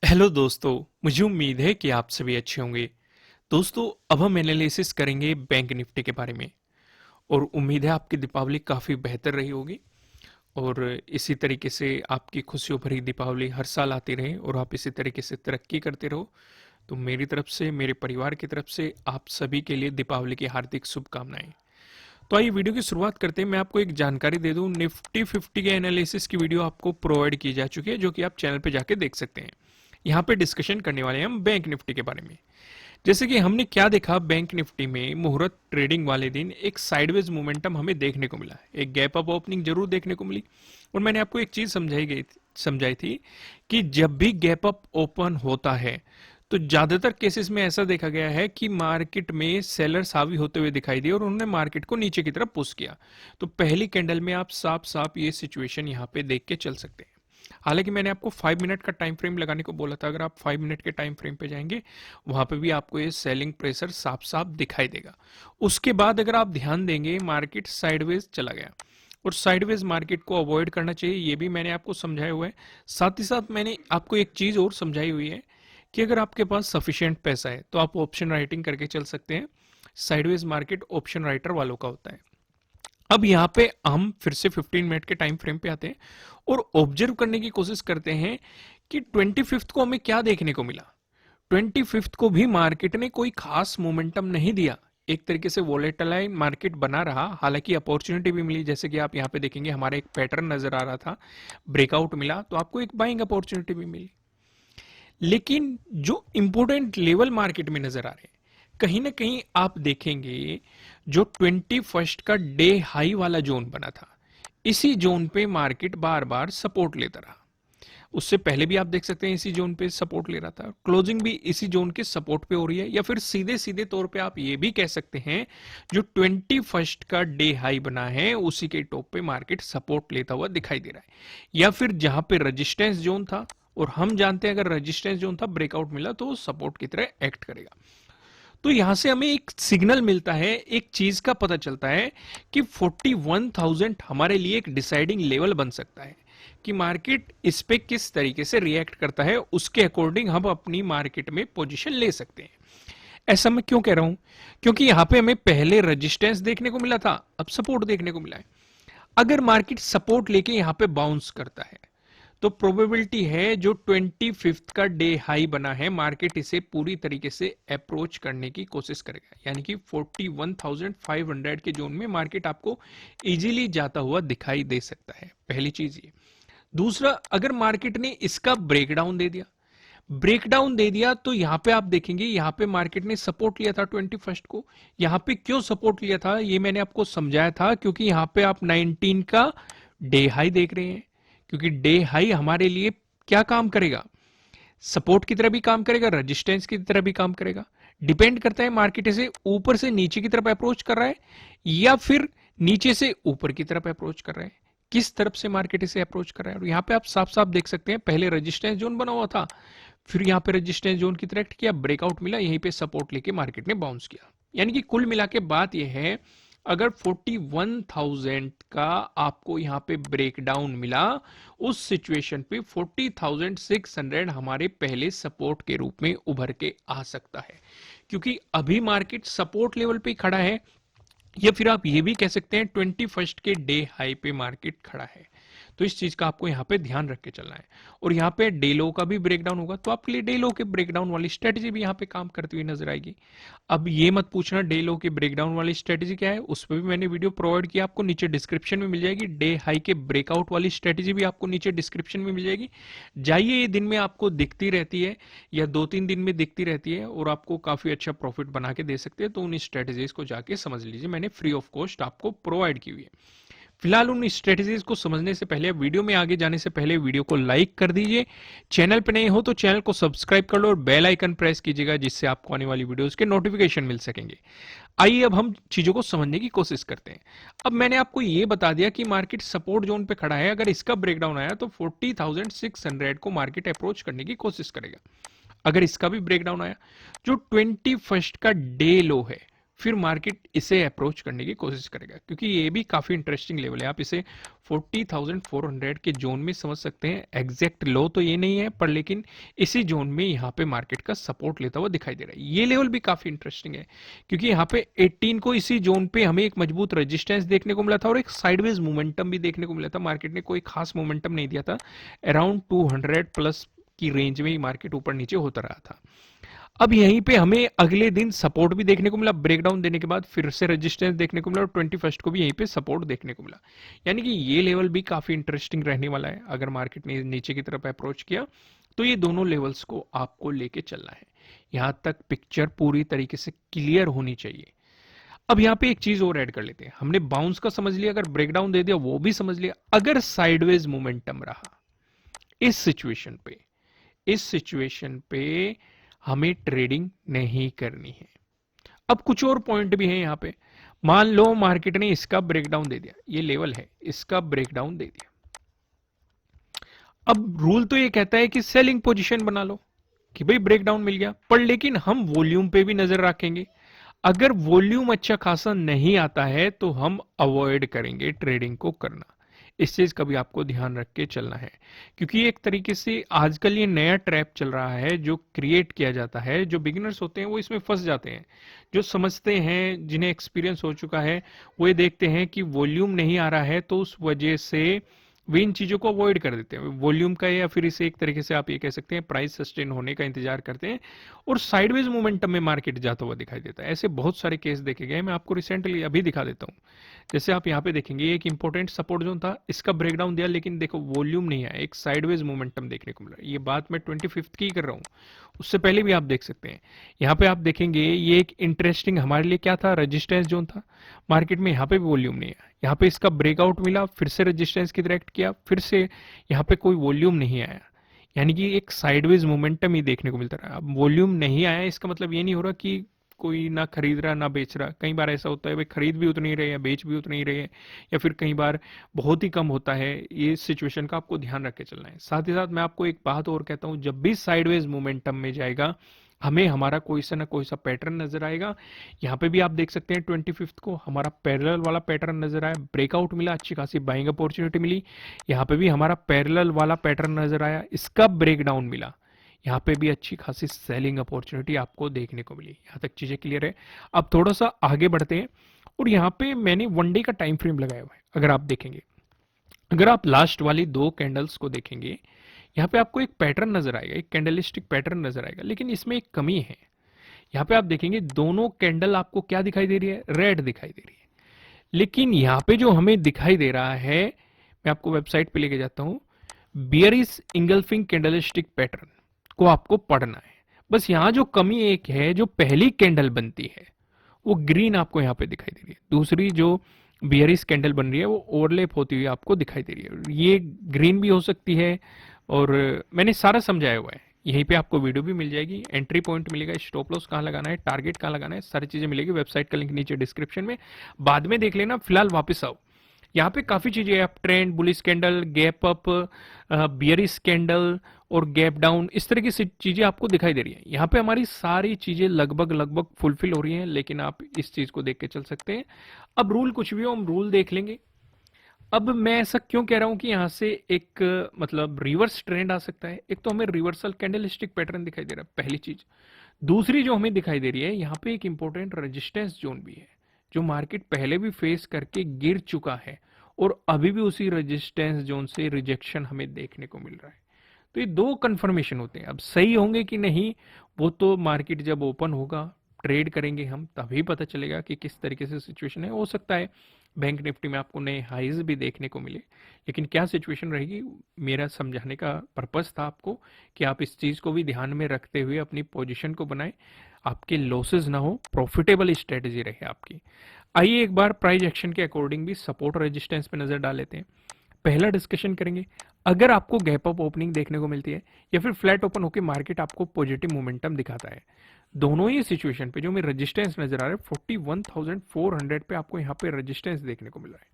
Hello दोस्तों। मुझे उम्मीद है कि आप सभी अच्छे होंगे। दोस्तों, अब हम एनालिसिस करेंगे बैंक निफ्टी के बारे में और उम्मीद है आपकी दीपावली काफ़ी बेहतर रही होगी और इसी तरीके से आपकी खुशियों भरी दीपावली हर साल आती रहे और आप इसी तरीके से तरक्की करते रहो। तो मेरी तरफ से, मेरे परिवार की तरफ से आप सभी के लिए दीपावली की हार्दिक शुभकामनाएं। तो आइए वीडियो की शुरुआत करते हैं। मैं आपको एक जानकारी दे दूं, निफ्टी 50 के एनालिसिस की वीडियो आपको प्रोवाइड की जा चुकी है, जो कि आप चैनल पे जाके देख सकते हैं। यहाँ पे डिस्कशन करने वाले हैं हम बैंक निफ्टी के बारे में। जैसे कि हमने क्या देखा, बैंक निफ्टी में मुहूर्त ट्रेडिंग वाले दिन एक साइडवेज मोमेंटम हमें देखने को मिला, एक गैप अप ओपनिंग जरूर देखने को मिली। और मैंने आपको एक चीज समझाई थी कि जब भी गैप अप ओपन होता है तो ज्यादातर केसेस में ऐसा देखा गया है कि मार्केट में सेलर्स हावी होते हुए दिखाई दिए और उन्होंने मार्केट को नीचे की तरफ पुश किया। तो पहली कैंडल में आप साफ साफ ये सिचुएशन यहाँ पे देख के चल सकते हैं। हालांकि मैंने आपको 5 मिनट का टाइम फ्रेम लगाने को बोला था, अगर आप 5 मिनट के टाइम फ्रेम पे जाएंगे वहां पे भी आपको ये सेलिंग प्रेशर साफ साफ दिखाई देगा। उसके बाद अगर आप ध्यान देंगे, मार्केट साइडवेज चला गया और साइडवेज मार्केट को अवॉइड करना चाहिए, ये भी मैंने आपको समझाया हुआ है। साथ ही साथ मैंने आपको एक चीज और समझाई हुई है कि अगर आपके पास सफिशिएंट पैसा है तो आप ऑप्शन राइटिंग करके चल सकते हैं। साइडवेज मार्केट ऑप्शन राइटर वालों का होता है। अब यहाँ पे हम फिर से 15 मिनट के टाइम फ्रेम पे आते हैं और ऑब्जर्व करने की कोशिश करते हैं कि 25th को हमें क्या देखने को मिला। 25th को भी मार्केट ने कोई खास मोमेंटम नहीं दिया, एक तरीके से वोलेटाइल मार्केट बना रहा। हालांकि अपॉर्चुनिटी भी मिली, जैसे कि आप यहाँ पे देखेंगे हमारे एक पैटर्न नजर आ रहा था, ब्रेकआउट मिला तो आपको एक बाइंग अपॉर्चुनिटी भी मिली। लेकिन जो इंपोर्टेंट लेवल मार्केट में नजर आ रहे हैं, कहीं ना कहीं आप देखेंगे जो 21st का डे हाई वाला जोन बना था, इसी जोन पे मार्केट बार बार सपोर्ट लेता रहा। उससे पहले भी आप देख सकते हैं इसी जोन पे सपोर्ट ले रहा था, क्लोजिंग भी इसी जोन के सपोर्ट पे हो रही है। या फिर सीधे सीधे तौर पे आप ये भी कह सकते हैं जो 21st का डे हाई बना है उसी के टॉप पे मार्केट सपोर्ट लेता हुआ दिखाई दे रहा है। या फिर जहां पे रजिस्टेंस जोन था, और हम जानते हैं अगर रजिस्टेंस जोन था ब्रेकआउट मिला तो सपोर्ट की तरह एक्ट करेगा। तो यहां से हमें एक सिग्नल मिलता है, एक चीज का पता चलता है कि 41,000 हमारे लिए एक डिसाइडिंग लेवल बन सकता है कि मार्केट इस पे किस तरीके से रिएक्ट करता है, उसके अकॉर्डिंग हम अपनी मार्केट में पोजीशन ले सकते हैं। ऐसा मैं क्यों कह रहा हूं? क्योंकि यहां पे हमें पहले रेजिस्टेंस देखने को मिला था, अब सपोर्ट देखने को मिला है। अगर मार्केट सपोर्ट लेके यहां पे बाउंस करता है तो प्रोबेबिलिटी है जो 25th का डे हाई बना है, मार्केट इसे पूरी तरीके से अप्रोच करने की कोशिश करेगा, यानी कि 41,500 के जोन में मार्केट आपको इजीली जाता हुआ दिखाई दे सकता है। पहली चीज ये। दूसरा, अगर मार्केट ने इसका ब्रेकडाउन दे दिया तो यहां पे आप देखेंगे, यहां पे मार्केट ने सपोर्ट लिया था 21st को। यहां पे क्यों सपोर्ट लिया था ये मैंने आपको समझाया था, क्योंकि यहां पे आप 19 का डे हाई देख रहे हैं। क्योंकि डे हाई हमारे लिए क्या काम करेगा? सपोर्ट की तरह भी काम करेगा, रेजिस्टेंस की तरह भी काम करेगा। डिपेंड करता है मार्केट इसे ऊपर से नीचे की तरफ अप्रोच कर रहा है या फिर नीचे से ऊपर की तरफ अप्रोच कर रहा है, किस तरफ से मार्केट इसे अप्रोच कर रहा है। और यहां पे आप साफ साफ देख सकते हैं, पहले रेजिस्टेंस जोन बना हुआ था, फिर यहां पे रेजिस्टेंस जोन की तरह एक्ट किया, ब्रेकआउट मिला, यहीं पे सपोर्ट लेके मार्केट ने बाउंस किया। यानी कि कुल मिला के बात यह है, अगर 41,000 का आपको यहां पे ब्रेकडाउन मिला, उस सिचुएशन पे 40,600 हमारे पहले सपोर्ट के रूप में उभर के आ सकता है। क्योंकि अभी मार्केट सपोर्ट लेवल पे खड़ा है, या फिर आप ये भी कह सकते हैं 21st के डे हाई पे मार्केट खड़ा है। तो इस चीज का आपको यहाँ पे ध्यान रख के चलना है। और यहाँ पे डे लो का भी ब्रेकडाउन होगा तो आपके लिए डे लो के ब्रेकडाउन वाली स्ट्रेटेजी भी यहाँ पे काम करती हुई नजर आएगी। अब ये मत पूछना डे लो के ब्रेकडाउन वाली स्ट्रेटेजी क्या है, उस पर भी मैंने वीडियो प्रोवाइड किया, आपको नीचे डिस्क्रिप्शन में मिल जाएगी। डे हाई के ब्रेकआउट वाली स्ट्रेटेजी भी आपको नीचे डिस्क्रिप्शन में मिल जाएगी। जाइए, ये दिन में आपको दिखती रहती है या 2-3 दिन में दिखती रहती है और आपको काफी अच्छा प्रॉफिट बना के दे सकते हैं। तो उन स्ट्रेटेजीज को जाके समझ लीजिए, मैंने फ्री ऑफ कॉस्ट आपको प्रोवाइड की हुई है। फिलहाल उन स्ट्रेटेजीज को समझने से पहले, वीडियो में आगे जाने से पहले वीडियो को लाइक कर दीजिए। चैनल पे नए हो तो चैनल को सब्सक्राइब कर लो और बेल आइकन प्रेस कीजिएगा, जिससे आपको आने वाली वीडियोस के नोटिफिकेशन मिल सकेंगे। आइए अब हम चीजों को समझने की कोशिश करते हैं। अब मैंने आपको यह बता दिया कि मार्केट सपोर्ट जोन पे खड़ा है, अगर इसका ब्रेकडाउन आया तो 40,600 को मार्केट अप्रोच करने की कोशिश करेगा। अगर इसका भी ब्रेकडाउन आया, जो 21st का डे लो है फिर मार्केट इसे अप्रोच करने की कोशिश करेगा, क्योंकि ये भी काफ़ी इंटरेस्टिंग लेवल है। आप इसे 40,400 के जोन में समझ सकते हैं। एग्जैक्ट लो तो ये नहीं है, पर लेकिन इसी जोन में यहाँ पे मार्केट का सपोर्ट लेता हुआ दिखाई दे रहा है। ये लेवल भी काफ़ी इंटरेस्टिंग है, क्योंकि यहाँ पे 18 को इसी जोन पे हमें एक मजबूत रेजिस्टेंस देखने को मिला था और एक साइडवेज मोमेंटम भी देखने को मिला था। मार्केट ने कोई खास मोमेंटम नहीं दिया था, अराउंड 200 प्लस की रेंज में ही मार्केट ऊपर नीचे होता रहा था। अब यहीं पे हमें अगले दिन सपोर्ट भी देखने को मिला, ब्रेकडाउन देने के बाद फिर से रेजिस्टेंस देखने को मिला और 21st को भी यहीं पे सपोर्ट देखने को मिला। यानी कि ये लेवल भी काफी इंटरेस्टिंग रहने वाला है। अगर मार्केट ने नीचे की तरफ अप्रोच किया तो ये दोनों लेवल्स को आपको लेके चलना है। यहां तक पिक्चर पूरी तरीके से क्लियर होनी चाहिए। अब यहां पे एक चीज और ऐड कर लेते हैं। हमने बाउंस का समझ लिया, अगर ब्रेकडाउन दे दिया वो भी समझ लिया। अगर साइडवेज मोमेंटम रहा इस सिचुएशन पे, इस सिचुएशन पे हमें ट्रेडिंग नहीं करनी है। अब कुछ और पॉइंट भी है यहां पे। मान लो मार्केट ने इसका ब्रेकडाउन दे दिया, ये लेवल है, इसका ब्रेकडाउन दे दिया। अब रूल तो ये कहता है कि सेलिंग पोजीशन बना लो, कि भाई ब्रेकडाउन मिल गया, पर लेकिन हम वॉल्यूम पे भी नजर रखेंगे। अगर वॉल्यूम अच्छा खासा नहीं आता है तो हम अवॉइड करेंगे ट्रेडिंग को करना। इस चीज का भी आपको ध्यान रख के चलना है, क्योंकि एक तरीके से आजकल ये नया ट्रैप चल रहा है जो क्रिएट किया जाता है। जो बिगिनर्स होते हैं वो इसमें फंस जाते हैं। जो समझते हैं, जिन्हें एक्सपीरियंस हो चुका है, वो ये देखते हैं कि वॉल्यूम नहीं आ रहा है तो उस वजह से वे इन चीजों को अवॉइड कर देते हैं वॉल्यूम का, या फिर इसे एक तरीके से आप ये कह सकते हैं प्राइस सस्टेन होने का इंतजार करते हैं और साइडवेज मोमेंटम में मार्केट जाता हुआ दिखाई देता है। ऐसे बहुत सारे केस देखे गए, मैं आपको रिसेंटली अभी दिखा देता हूं। जैसे आप यहाँ पे देखेंगे एक इंपॉर्टेंट सपोर्ट जोन था, इसका ब्रेकडाउन दिया, लेकिन देखो वॉल्यूम नहीं आया, एक साइडवेज मोमेंटम देखने को मिला। ये बात मैं 25th की कर रहा हूँ, उससे पहले भी आप देख सकते हैं। यहाँ पे आप देखेंगे ये एक इंटरेस्टिंग हमारे लिए क्या था, रेजिस्टेंस जोन था। मार्केट में यहाँ पे भी वॉल्यूम नहीं आया, यहाँ पे इसका ब्रेकआउट मिला, फिर से रेजिस्टेंस की तरह एक्ट किया, फिर से यहाँ पे कोई वॉल्यूम नहीं आया। यानी कि एक साइडवेज मोमेंटम ही देखने को मिलता रहा। अब वॉल्यूम नहीं आया इसका मतलब ये नहीं हो रहा कि कोई ना खरीद रहा ना बेच रहा। कई बार ऐसा होता है भाई खरीद भी उतनी रहे या बेच भी उतनी रहे, या फिर कई बार बहुत ही कम होता है। ये सिचुएशन का आपको ध्यान रख के चलना है। साथ ही साथ मैं आपको एक बात और कहता हूं, जब भी साइडवेज मोमेंटम में जाएगा हमें हमारा कोई सा ना कोई सा पैटर्न नजर आएगा। यहाँ पे भी आप देख सकते हैं 25th को हमारा पैरेलल वाला पैटर्न नजर आया, ब्रेकआउट मिला, अच्छी खासी बाइंग अपॉर्चुनिटी मिली। यहाँ पे भी हमारा पैरेलल वाला पैटर्न नजर आया, इसका ब्रेकडाउन मिला, यहाँ पे भी अच्छी खासी सेलिंग अपॉर्चुनिटी आपको देखने को मिली। यहाँ तक चीजें क्लियर है। अब थोड़ा सा आगे बढ़ते हैं और यहाँ पे मैंने वन डे का टाइम फ्रेम लगाया हुआ है। अगर आप देखेंगे, अगर आप लास्ट वाली दो कैंडल्स को देखेंगे, यहाँ पे आपको एक पैटर्न नजर आएगा, एक कैंडलिस्टिक पैटर्न नजर आएगा, लेकिन इसमें एक कमी है। यहाँ पे आप देखेंगे दोनों कैंडल आपको क्या दिखाई दे रही है, रेड दिखाई दे रही है। लेकिन यहाँ पे जो हमें दिखाई दे रहा है, मैं आपको वेबसाइट पे लेके जाता हूं, बियरिश इंगल्फिंग कैंडलिस्टिक पैटर्न को आपको पढ़ना है। बस यहाँ जो कमी एक है, जो पहली कैंडल बनती है वो ग्रीन आपको यहाँ पे दिखाई दे रही है, दूसरी जो बियरिश कैंडल बन रही है वो ओवरलैप होती हुई आपको दिखाई दे रही है। ये ग्रीन भी हो सकती है, और मैंने सारा समझाया हुआ है। यहीं पे आपको वीडियो भी मिल जाएगी, एंट्री पॉइंट मिलेगा, स्टॉप लॉस कहाँ लगाना है, टारगेट कहाँ लगाना है, सारी चीजें मिलेगी। वेबसाइट का लिंक नीचे डिस्क्रिप्शन में, बाद में देख लेना। फिलहाल वापस आओ, यहाँ पे काफी चीजें हैं, up trend, bullish candle, gap up, bearish candle और गैप डाउन, इस तरह की चीजें आपको दिखाई दे रही है। यहाँ पे हमारी सारी चीजें लगभग लगभग फुलफिल हो रही हैं, लेकिन आप इस चीज को देख के चल सकते हैं। अब रूल कुछ भी हो, हम रूल देख लेंगे। अब मैं ऐसा क्यों कह रहा हूं कि यहां से एक मतलब रिवर्स ट्रेंड आ सकता है। एक तो हमें रिवर्सल कैंडलस्टिक पैटर्न दिखाई दे रहा है, पहली चीज। दूसरी जो हमें दिखाई दे रही है, यहाँ पे एक इंपॉर्टेंट रेजिस्टेंस जोन भी है, जो मार्केट पहले भी फेस करके गिर चुका है और अभी भी उसी रेजिस्टेंस जोन से रिजेक्शन हमें देखने को मिल रहा है। तो ये दो कंफर्मेशन होते हैं। अब सही होंगे कि नहीं, वो तो मार्केट जब ओपन होगा, ट्रेड करेंगे हम, तभी पता चलेगा कि किस तरीके से सिचुएशन है। हो सकता है बैंक निफ्टी में आपको नए हाईज भी देखने को मिले, लेकिन क्या सिचुएशन रहेगी, मेरा समझाने का पर्पस था आपको कि आप इस चीज को भी ध्यान में रखते हुए अपनी पोजीशन को बनाएं, आपके लॉसेस ना हो, प्रॉफिटेबल स्ट्रेटेजी रहे आपकी। आइए एक बार प्राइस एक्शन के अकॉर्डिंग भी सपोर्ट रेजिस्टेंस पे नजर डाल लेते हैं। पहला डिस्कशन करेंगे, अगर आपको गैप अप ओपनिंग देखने को मिलती है या फिर फ्लैट ओपन होकर मार्केट आपको पॉजिटिव मोमेंटम दिखाता है, दोनों ही सिचुएशन पे जो हमें रेजिस्टेंस नजर आ रहा है 41,400 पे आपको यहाँ पे रेजिस्टेंस देखने को मिल रहा है।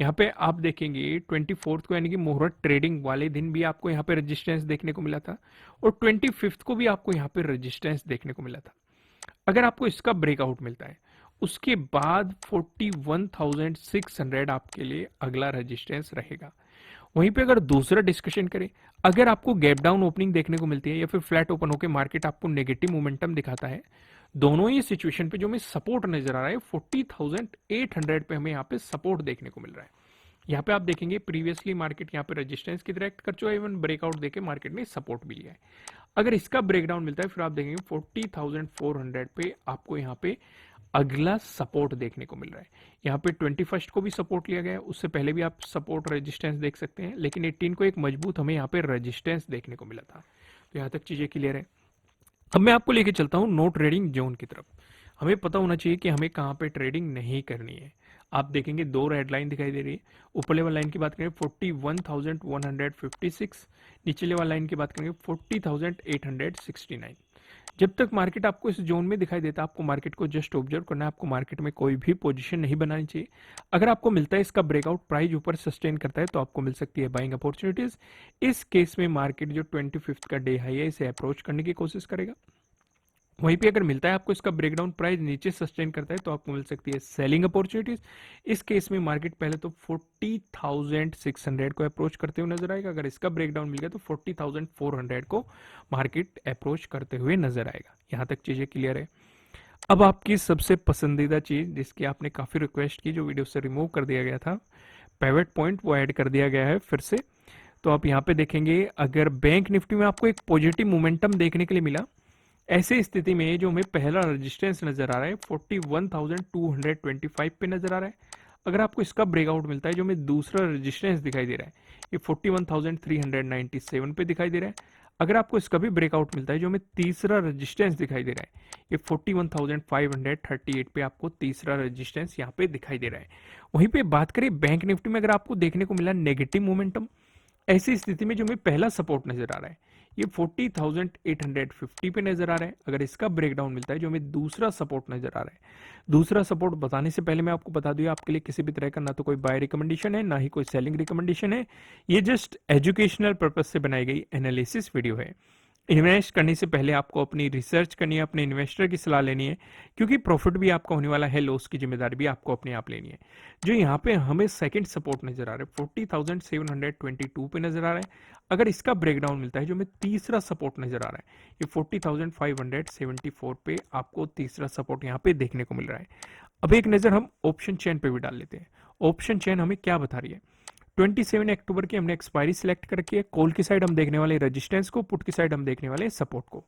यहाँ पे आप देखेंगे 24th को यानी कि मुहूर्त ट्रेडिंग वाले दिन भी आपको यहाँ पे रेजिस्टेंस देखने को मिला था, और 25th को भी आपको यहाँ पे रेजिस्टेंस देखने को मिला था। अगर आपको इसका ब्रेकआउट मिलता है उसके बाद 41,600 आपके लिए अगला रेजिस्टेंस रहेगा। वहीं पे अगर दूसरा डिस्कशन करें, अगर आपको गैप डाउन ओपनिंग देखने को मिलती है या फिर फ्लैट ओपन होकर मार्केट आपको नेगेटिव मोमेंटम दिखाता है, दोनों ही सिचुएशन पे जो हमें सपोर्ट नजर आ रहा है 40,800 पे हमें यहाँ पे सपोर्ट देखने को मिल रहा है। यहाँ पे आप देखेंगे प्रीवियसली मार्केट यहाँ पे रेजिस्टेंस की तरह एक्ट कर चुका है, इवन ब्रेकआउट देके मार्केट ने सपोर्ट भी लिया है। अगर इसका ब्रेकडाउन मिलता है फिर आप देखेंगे 40,400 पे आपको यहाँ पे अगला सपोर्ट देखने को मिल रहा है। यहाँ पे 21 को भी सपोर्ट लिया गया है, उससे पहले भी आप सपोर्ट रेजिस्टेंस देख सकते हैं, लेकिन 18 को एक मजबूत हमें यहाँ पे रेजिस्टेंस देखने को मिला था। तो यहाँ तक चीजें क्लियर है। अब मैं आपको लेके चलता हूँ नो ट्रेडिंग जोन की तरफ। हमें पता होना चाहिए कि हमें कहाँ पे ट्रेडिंग नहीं करनी है। आप देखेंगे दो रेड लाइन दिखाई दे रही है। ऊपर लेवल लाइन की बात करें 41,156, नीचे लेवल लाइन की बात करेंगे 40,869। जब तक मार्केट आपको इस जोन में दिखाई देता है आपको मार्केट को जस्ट ऑब्जर्व करना है, आपको मार्केट में कोई भी पोजीशन नहीं बनानी चाहिए। अगर आपको मिलता है इसका ब्रेकआउट प्राइस ऊपर सस्टेन करता है तो आपको मिल सकती है बाइंग अपॉर्चुनिटीज। इस केस में मार्केट जो 25 का डे हाई है इसे अप्रोच करने की कोशिश करेगा। वहीं पे अगर मिलता है आपको इसका ब्रेकडाउन प्राइस नीचे सस्टेन करता है तो आपको मिल सकती है सेलिंग अपॉर्चुनिटीज। इस केस में मार्केट पहले तो 40,600 को अप्रोच करते हुए नजर आएगा। अगर इसका ब्रेकडाउन मिल गया तो 40,400 को मार्केट अप्रोच करते हुए नजर आएगा। यहां तक चीजें क्लियर है। अब आपकी सबसे पसंदीदा चीज जिसकी आपने काफी रिक्वेस्ट की, जो वीडियो से रिमूव कर दिया गया था, पिवट पॉइंट, वो ऐड कर दिया गया है फिर से। तो आप यहाँ पे देखेंगे अगर बैंक निफ्टी में आपको एक पॉजिटिव मोमेंटम देखने के लिए मिला, ऐसी स्थिति में जो हमें पहला रेजिस्टेंस नजर आ रहा है 41,225 पे नजर आ रहा है। अगर आपको इसका ब्रेकआउट मिलता है जो हमें दूसरा रेजिस्टेंस दिखाई दे रहा है ये 41,397 पे दिखाई दे रहा है। अगर आपको इसका भी ब्रेकआउट मिलता है जो हमें तीसरा रेजिस्टेंस दिखाई दे रहा है ये 41,538 पे आपको तीसरा रेजिस्टेंस यहाँ पे दिखाई दे रहा है। वहीं पे बात करें बैंक निफ्टी में, अगर आपको देखने को मिला नेगेटिव मोमेंटम, ऐसी स्थिति में जो हमें पहला सपोर्ट नजर आ रहा है ये 40,850 पे नजर आ रहा है। अगर इसका ब्रेकडाउन मिलता है जो हमें दूसरा सपोर्ट नजर आ रहा है, दूसरा सपोर्ट बताने से पहले मैं आपको बता दूं आपके लिए किसी भी तरह का ना तो कोई बाय रिकमेंडेशन है ना ही कोई सेलिंग रिकमेंडेशन है। ये जस्ट एजुकेशनल पर्पज से बनाई गई एनालिसिस वीडियो है। इन्वेस्ट करने से पहले आपको अपनी रिसर्च करनी है, अपने इन्वेस्टर की सलाह लेनी है, क्योंकि प्रॉफिट भी आपका होने वाला है, लॉस की जिम्मेदारी भी आपको अपने आप लेनी है। जो यहाँ पे हमें सेकंड सपोर्ट नजर आ रहा है 40,722 पे नजर आ रहा है। अगर इसका ब्रेकडाउन मिलता है जो हमें तीसरा सपोर्ट नजर आ रहा है ये 40,574 पे आपको तीसरा सपोर्ट यहाँ पे देखने को मिल रहा है। अब एक नजर हम ऑप्शन चेन पे भी डाल लेते हैं। ऑप्शन चेन हमें क्या बता रही है? 27 अक्टूबर की हमने एक्सपायरी सिलेक्ट कर रखी है। कॉल की साइड हम देखने वाले रेजिस्टेंस को, पुट की साइड हम देखने वाले सपोर्ट को।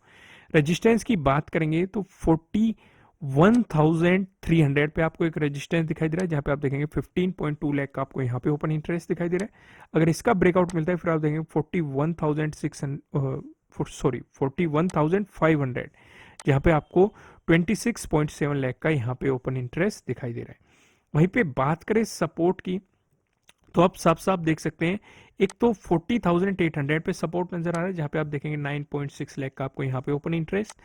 रेजिस्टेंस की बात करेंगे तो 41,300 पे आपको एक रेजिस्टेंस दिखाई दे रहा है, जहां पे आप देखेंगे 15.2 लाख का आपको यहाँ पे ओपन इंटरेस्ट दिखाई दे रहा है। अगर इसका ब्रेकआउट मिलता है फिर आप देखेंगे 41,500 जहाँ पे आपको 26.7 लाख का यहाँ पे ओपन इंटरेस्ट दिखाई दे रहा है। वहीं पे बात करें सपोर्ट की तो आप साफ साफ देख सकते हैं, एक तो 40,800 पे सपोर्ट नजर आ रहा है जहां पे आप देखेंगे 9.6 लाख का आपको यहाँ पे ओपन इंटरेस्ट।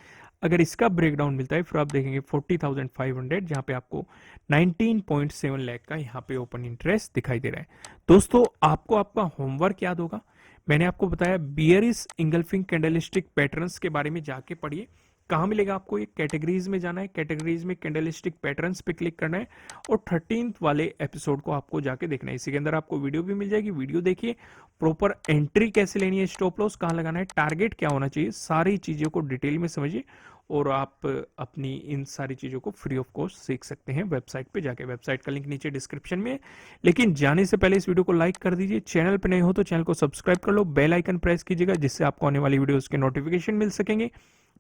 अगर इसका ब्रेकडाउन मिलता है फिर आप देखेंगे 40,500 जहां पे आपको 19.7 लाख का यहाँ पे ओपन इंटरेस्ट दिखाई दे रहा है। दोस्तों आपको आपका होमवर्क याद होगा, मैंने आपको बताया बियरिश इंगल्फिंग कैंडलस्टिक पैटर्न्स के बारे में जाके पढ़िए। कहाँ मिलेगा आपको? ये कैटेगरीज में जाना है, कैटेगरीज में कैंडलस्टिक पैटर्न्स पे क्लिक करना है और 13th वाले एपिसोड को आपको जाके देखना है। इसी के अंदर आपको वीडियो भी मिल जाएगी, वीडियो देखिए, प्रॉपर एंट्री कैसे लेनी है, स्टॉप लॉस कहाँ लगाना है, टारगेट क्या होना चाहिए, सारी चीजों को डिटेल में समझिए और आप अपनी इन सारी चीजों को फ्री ऑफ कॉस्ट सीख सकते हैं वेबसाइट पे जाके। वेबसाइट का लिंक नीचे डिस्क्रिप्शन में है। लेकिन जाने से पहले इस वीडियो को लाइक कर दीजिए, चैनल पे नए हो तो चैनल को सब्सक्राइब कर लो, बेल आइकन प्रेस कीजिएगा जिससे आपको आने वाली वीडियोस के नोटिफिकेशन मिल सकेंगे।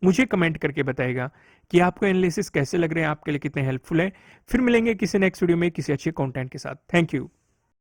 मुझे कमेंट करके बताएगा कि आपको एनालिसिस कैसे लग रहे हैं, आपके लिए कितने हेल्पफुल है। फिर मिलेंगे किसी नेक्स्ट वीडियो में किसी अच्छे कंटेंट के साथ। Thank you.